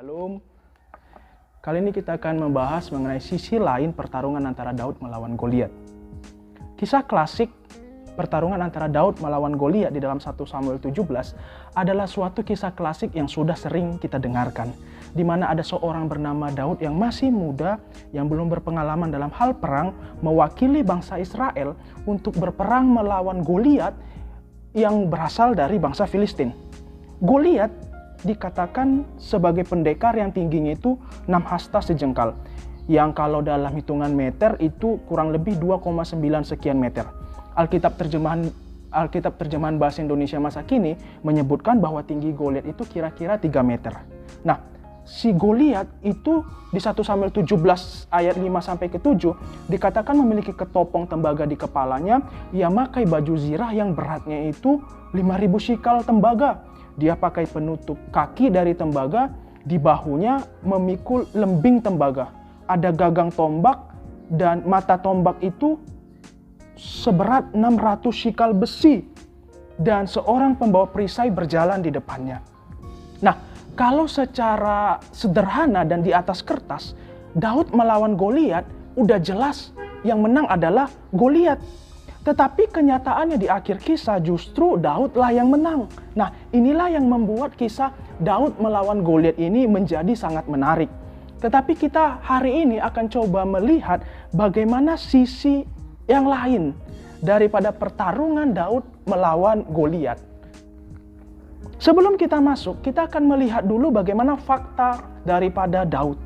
Shalom. Kali ini kita akan membahas mengenai sisi lain pertarungan antara Daud melawan Goliat. Kisah klasik pertarungan antara Daud melawan Goliat di dalam 1 Samuel 17 adalah suatu kisah klasik yang sudah sering kita dengarkan, di mana ada seorang bernama Daud yang masih muda, yang belum berpengalaman dalam hal perang, mewakili bangsa Israel untuk berperang melawan Goliat yang berasal dari bangsa Filistin. Goliat dikatakan sebagai pendekar yang tingginya itu 6 hasta sejengkal, yang kalau dalam hitungan meter itu kurang lebih 2,9 sekian meter. Alkitab terjemahan bahasa Indonesia masa kini menyebutkan bahwa tinggi Goliat itu kira-kira 3 meter. Nah, si Goliat itu di 1 Samuel 17 ayat 5-7 dikatakan memiliki ketopong tembaga di kepalanya. Ia pakai baju zirah yang beratnya itu 5.000 shikal tembaga. Dia pakai penutup kaki dari tembaga, di bahunya memikul lembing tembaga. Ada gagang tombak dan mata tombak itu seberat 600 shikal besi. Dan seorang pembawa perisai berjalan di depannya. Nah, kalau secara sederhana dan di atas kertas, Daud melawan Goliat, udah jelas yang menang adalah Goliat. Tetapi kenyataannya di akhir kisah justru Daudlah yang menang. Nah, inilah yang membuat kisah Daud melawan Goliat ini menjadi sangat menarik. Tetapi kita hari ini akan coba melihat bagaimana sisi yang lain daripada pertarungan Daud melawan Goliat. Sebelum kita masuk, kita akan melihat dulu bagaimana fakta daripada Daud.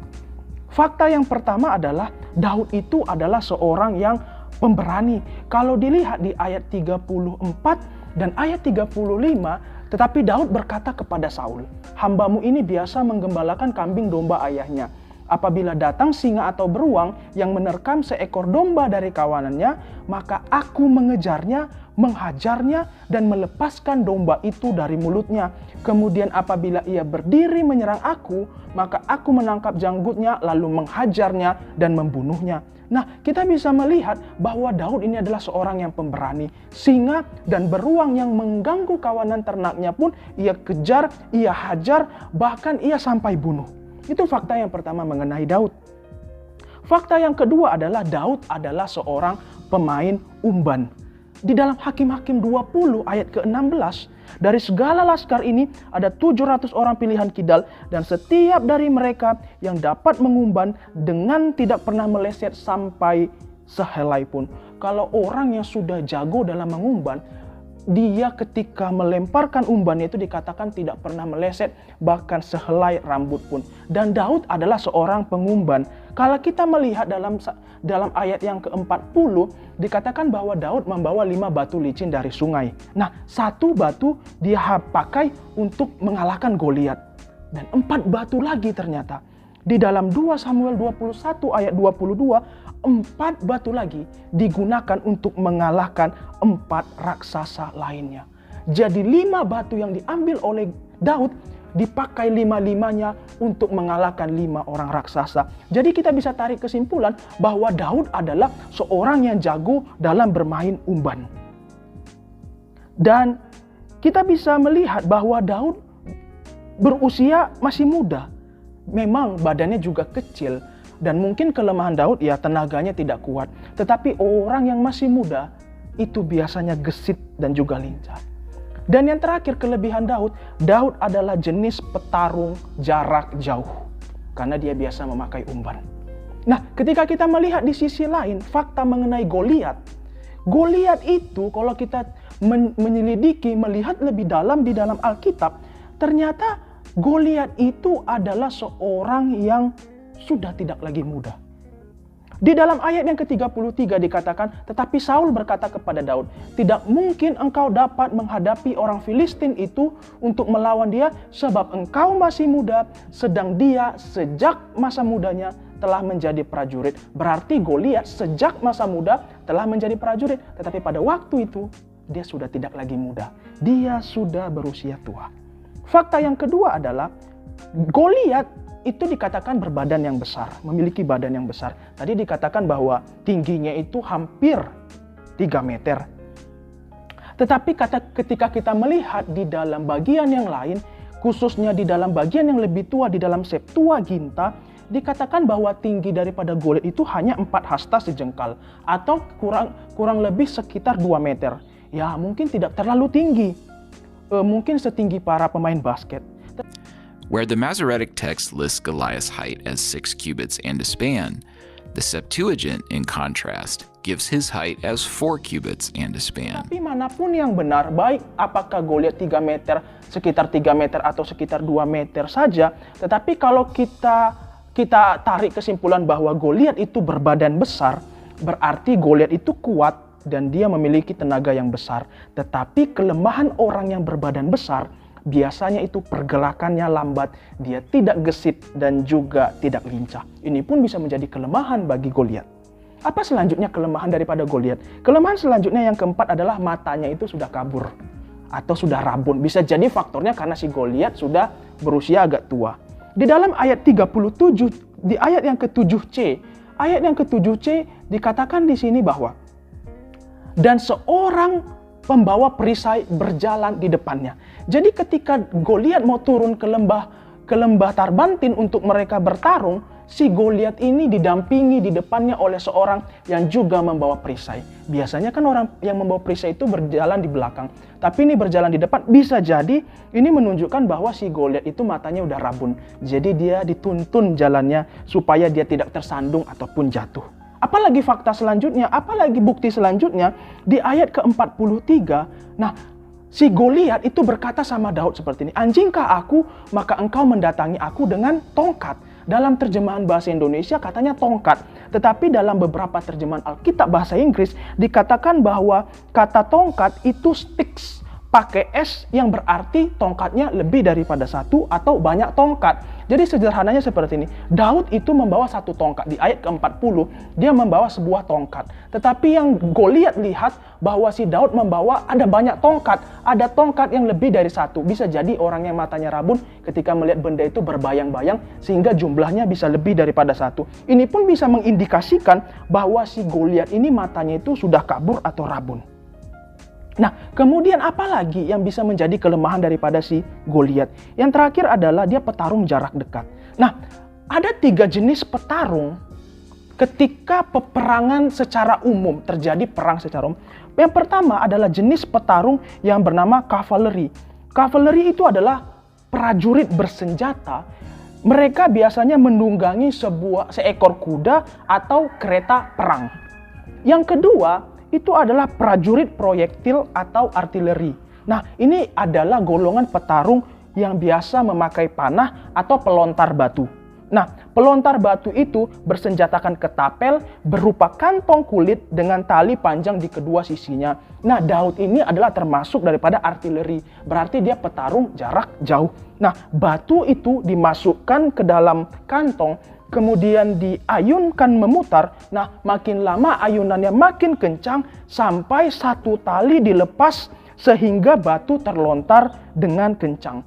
Fakta yang pertama adalah Daud itu adalah seorang yang pemberani. Kalau dilihat di ayat 34 dan ayat 35, tetapi Daud berkata kepada Saul, "Hambamu ini biasa menggembalakan kambing domba ayahnya. Apabila datang singa atau beruang yang menerkam seekor domba dari kawanannya, maka aku mengejarnya, menghajarnya, dan melepaskan domba itu dari mulutnya. Kemudian apabila ia berdiri menyerang aku, maka aku menangkap janggutnya, lalu menghajarnya dan membunuhnya." Nah, kita bisa melihat bahwa Daud ini adalah seorang yang pemberani. Singa dan beruang yang mengganggu kawanan ternaknya pun ia kejar, ia hajar, bahkan ia sampai bunuh. Itu fakta yang pertama mengenai Daud. Fakta yang kedua adalah Daud adalah seorang pemain umban. Di dalam Hakim-Hakim 20 ayat ke-16, dari segala laskar ini ada 700 orang pilihan kidal, dan setiap dari mereka yang dapat mengumban dengan tidak pernah meleset sampai sehelai pun. Kalau orang yang sudah jago dalam mengumban, dia ketika melemparkan umbannya itu dikatakan tidak pernah meleset bahkan sehelai rambut pun. Dan Daud adalah seorang pengumban. Kalau kita melihat dalam ayat yang ke-40 dikatakan bahwa Daud membawa 5 batu licin dari sungai. Nah, 1 batu dia pakai untuk mengalahkan Goliat. Dan 4 batu lagi ternyata. Di dalam 2 Samuel 21 ayat 22, 4 batu lagi digunakan untuk mengalahkan 4 raksasa lainnya. Jadi 5 batu yang diambil oleh Daud dipakai 5-5-nya untuk mengalahkan 5 orang raksasa. Jadi kita bisa tarik kesimpulan bahwa Daud adalah seorang yang jago dalam bermain umban. Dan kita bisa melihat bahwa Daud berusia masih muda. Memang badannya juga kecil dan mungkin kelemahan Daud ya tenaganya tidak kuat. Tetapi orang yang masih muda itu biasanya gesit dan juga lincah. Dan yang terakhir kelebihan Daud adalah jenis petarung jarak jauh. Karena dia biasa memakai umban. Nah, ketika kita melihat di sisi lain fakta mengenai Goliat. Goliat itu kalau kita menyelidiki, melihat lebih dalam di dalam Alkitab, ternyata Goliat itu adalah seorang yang sudah tidak lagi muda. Di dalam ayat yang ke-33 dikatakan, "Tetapi Saul berkata kepada Daud, 'Tidak mungkin engkau dapat menghadapi orang Filistin itu untuk melawan dia, sebab engkau masih muda, sedang dia sejak masa mudanya telah menjadi prajurit.'" Berarti Goliat sejak masa muda telah menjadi prajurit, tetapi pada waktu itu dia sudah tidak lagi muda. Dia sudah berusia tua. Fakta yang kedua adalah Goliat itu dikatakan berbadan yang besar, memiliki badan yang besar. Tadi dikatakan bahwa tingginya itu hampir 3 meter. Tetapi ketika kita melihat di dalam bagian yang lain, khususnya di dalam bagian yang lebih tua di dalam Septuaginta, dikatakan bahwa tinggi daripada Goliat itu hanya 4 hasta sejengkal atau kurang lebih sekitar 2 meter. Ya, mungkin tidak terlalu tinggi. Mungkin setinggi para pemain basket. Where the Masoretic text lists Goliath's height as 6 cubits and a span, the Septuagint, in contrast, gives his height as 4 cubits and a span. Tapi manapun yang benar, baik apakah Goliat 3 meter, sekitar 3 meter atau sekitar 2 meter saja, tetapi kalau kita tarik kesimpulan bahwa Goliat itu berbadan besar, berarti Goliat itu kuat dan dia memiliki tenaga yang besar. Tetapi kelemahan orang yang berbadan besar, biasanya itu pergerakannya lambat, dia tidak gesit dan juga tidak lincah. Ini pun bisa menjadi kelemahan bagi Goliat. Apa selanjutnya kelemahan daripada Goliat? Kelemahan selanjutnya yang keempat adalah matanya itu sudah kabur atau sudah rabun. Bisa jadi faktornya karena si Goliat sudah berusia agak tua. Di dalam ayat 37, di ayat yang ke-7c, dikatakan di sini bahwa dan seorang pembawa perisai berjalan di depannya. Jadi ketika Goliat mau turun ke lembah Tarbantin untuk mereka bertarung, si Goliat ini didampingi di depannya oleh seorang yang juga membawa perisai. Biasanya kan orang yang membawa perisai itu berjalan di belakang, tapi ini berjalan di depan. Bisa jadi ini menunjukkan bahwa si Goliat itu matanya udah rabun. Jadi dia dituntun jalannya supaya dia tidak tersandung ataupun jatuh. Apalagi fakta selanjutnya, apalagi bukti selanjutnya di ayat ke-43. Nah, si Goliat itu berkata sama Daud seperti ini, "Anjingkah aku, maka engkau mendatangi aku dengan tongkat." Dalam terjemahan bahasa Indonesia katanya tongkat, tetapi dalam beberapa terjemahan Alkitab bahasa Inggris dikatakan bahwa kata tongkat itu sticks, pakai S yang berarti tongkatnya lebih daripada satu atau banyak tongkat. Jadi sederhananya seperti ini, Daud itu membawa satu tongkat. Di ayat ke-40, dia membawa sebuah tongkat. Tetapi yang Goliat lihat bahwa si Daud membawa ada banyak tongkat. Ada tongkat yang lebih dari satu. Bisa jadi orang yang matanya rabun ketika melihat benda itu berbayang-bayang sehingga jumlahnya bisa lebih daripada satu. Ini pun bisa mengindikasikan bahwa si Goliat ini matanya itu sudah kabur atau rabun. Nah, kemudian apa lagi yang bisa menjadi kelemahan daripada si Goliat? Yang terakhir adalah dia petarung jarak dekat. Nah, ada 3 jenis petarung ketika peperangan secara umum, terjadi perang secara umum. Yang pertama adalah jenis petarung yang bernama kavaleri. Kavaleri itu adalah prajurit bersenjata. Mereka biasanya menunggangi seekor kuda atau kereta perang. Yang kedua, itu adalah prajurit proyektil atau artileri. Nah, ini adalah golongan petarung yang biasa memakai panah atau pelontar batu. Nah, pelontar batu itu bersenjatakan ketapel berupa kantong kulit dengan tali panjang di kedua sisinya. Nah, Daud ini adalah termasuk daripada artileri. Berarti dia petarung jarak jauh. Nah, batu itu dimasukkan ke dalam kantong, kemudian diayunkan memutar. Nah, makin lama ayunannya makin kencang sampai satu tali dilepas sehingga batu terlontar dengan kencang.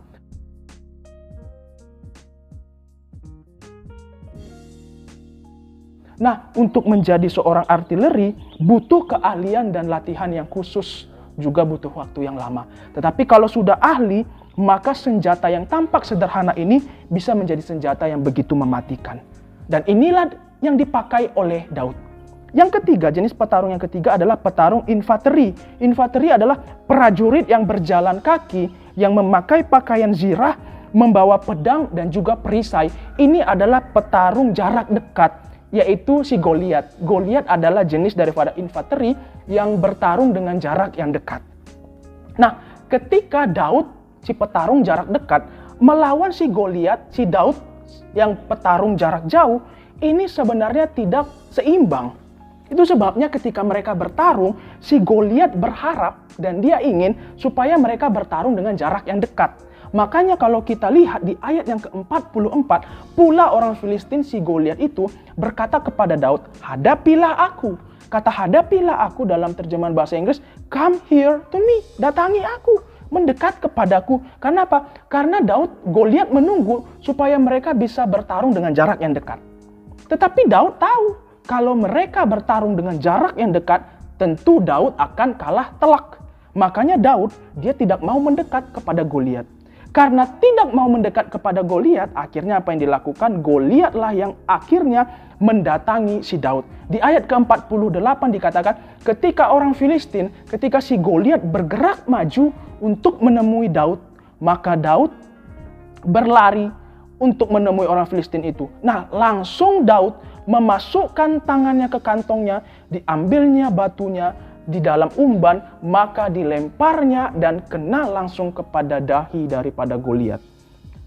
Nah, untuk menjadi seorang artileri butuh keahlian dan latihan yang khusus, juga butuh waktu yang lama. Tetapi kalau sudah ahli, maka senjata yang tampak sederhana ini bisa menjadi senjata yang begitu mematikan. Dan inilah yang dipakai oleh Daud. Yang ketiga, jenis petarung yang ketiga adalah petarung infanteri. Infanteri adalah prajurit yang berjalan kaki, yang memakai pakaian zirah, membawa pedang dan juga perisai. Ini adalah petarung jarak dekat, yaitu si Goliat. Goliat adalah jenis daripada infanteri yang bertarung dengan jarak yang dekat. Nah, ketika Daud, si petarung jarak dekat, melawan si Goliat, si Daud yang petarung jarak jauh, ini sebenarnya tidak seimbang. Itu sebabnya ketika mereka bertarung, si Goliat berharap dan dia ingin supaya mereka bertarung dengan jarak yang dekat. Makanya kalau kita lihat di ayat yang ke-44, pula orang Filistin si Goliat itu berkata kepada Daud, "Hadapilah aku." Kata hadapilah aku dalam terjemahan bahasa Inggris, "Come here to me." Datangi aku, mendekat kepadaku. Karena apa? Karena Goliat menunggu supaya mereka bisa bertarung dengan jarak yang dekat. Tetapi Daud tahu kalau mereka bertarung dengan jarak yang dekat, tentu Daud akan kalah telak. Makanya Daud dia tidak mau mendekat kepada Goliat. Karena tidak mau mendekat kepada Goliat, akhirnya apa yang dilakukan? Goliatlah yang akhirnya mendatangi si Daud. Di ayat ke-48 dikatakan, ketika orang Filistin, ketika si Goliat bergerak maju untuk menemui Daud, maka Daud berlari untuk menemui orang Filistin itu. Nah, langsung Daud memasukkan tangannya ke kantongnya, diambilnya batunya di dalam umban, maka dilemparnya dan kena langsung kepada dahi daripada Goliat.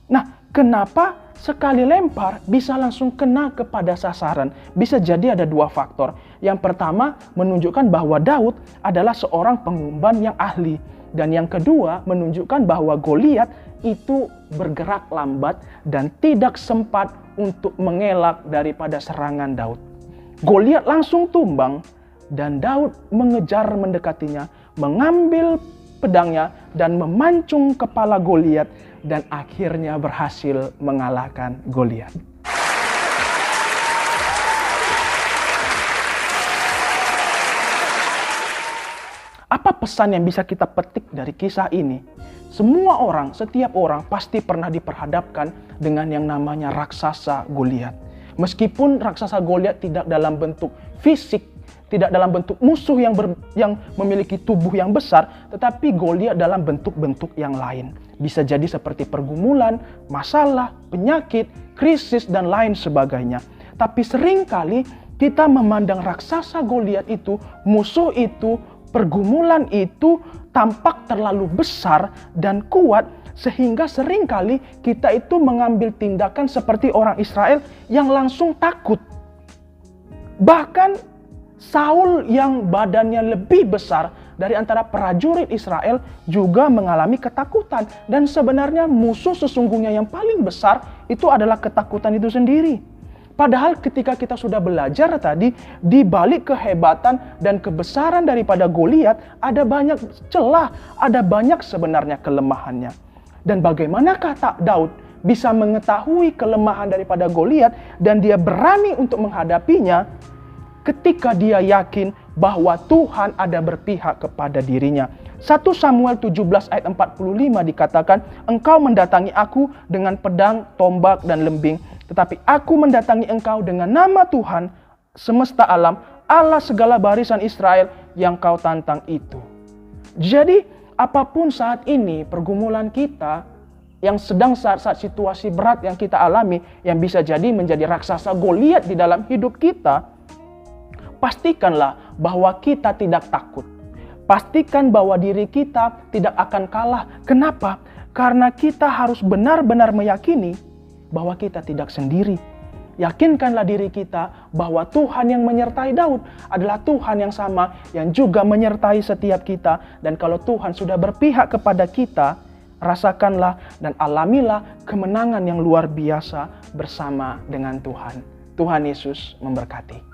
Nah, kenapa sekali lempar bisa langsung kena kepada sasaran? Bisa jadi ada dua faktor. Yang pertama, menunjukkan bahwa Daud adalah seorang pengumban yang ahli. Dan yang kedua, menunjukkan bahwa Goliat itu bergerak lambat dan tidak sempat untuk mengelak daripada serangan Daud. Goliat langsung tumbang dan Daud mengejar mendekatinya, mengambil pedangnya dan memancung kepala Goliat dan akhirnya berhasil mengalahkan Goliat. Apa pesan yang bisa kita petik dari kisah ini? Semua orang, setiap orang pasti pernah diperhadapkan dengan yang namanya raksasa Goliat. Meskipun raksasa Goliat tidak dalam bentuk fisik, tidak dalam bentuk musuh yang memiliki tubuh yang besar, tetapi Goliat dalam bentuk-bentuk yang lain. Bisa jadi seperti pergumulan, masalah, penyakit, krisis, dan lain sebagainya. Tapi seringkali kita memandang raksasa Goliat itu, musuh itu, pergumulan itu tampak terlalu besar dan kuat, sehingga seringkali kita itu mengambil tindakan seperti orang Israel yang langsung takut. Bahkan Saul yang badannya lebih besar dari antara prajurit Israel juga mengalami ketakutan. Dan sebenarnya musuh sesungguhnya yang paling besar itu adalah ketakutan itu sendiri. Padahal ketika kita sudah belajar tadi, di balik kehebatan dan kebesaran daripada Goliat, ada banyak celah, ada banyak sebenarnya kelemahannya. Dan bagaimanakah Daud bisa mengetahui kelemahan daripada Goliat dan dia berani untuk menghadapinya? Ketika dia yakin bahwa Tuhan ada berpihak kepada dirinya. 1 Samuel 17 ayat 45 dikatakan, engkau mendatangi aku dengan pedang, tombak, dan lembing. Tetapi aku mendatangi engkau dengan nama Tuhan semesta alam, Allah segala barisan Israel yang kau tantang itu. Jadi apapun saat ini pergumulan kita, yang sedang saat situasi berat yang kita alami, yang bisa jadi menjadi raksasa Goliat di dalam hidup kita, pastikanlah bahwa kita tidak takut. Pastikan bahwa diri kita tidak akan kalah. Kenapa? Karena kita harus benar-benar meyakini bahwa kita tidak sendiri. Yakinkanlah diri kita bahwa Tuhan yang menyertai Daud adalah Tuhan yang sama, yang juga menyertai setiap kita. Dan kalau Tuhan sudah berpihak kepada kita, rasakanlah dan alamilah kemenangan yang luar biasa bersama dengan Tuhan. Tuhan Yesus memberkati.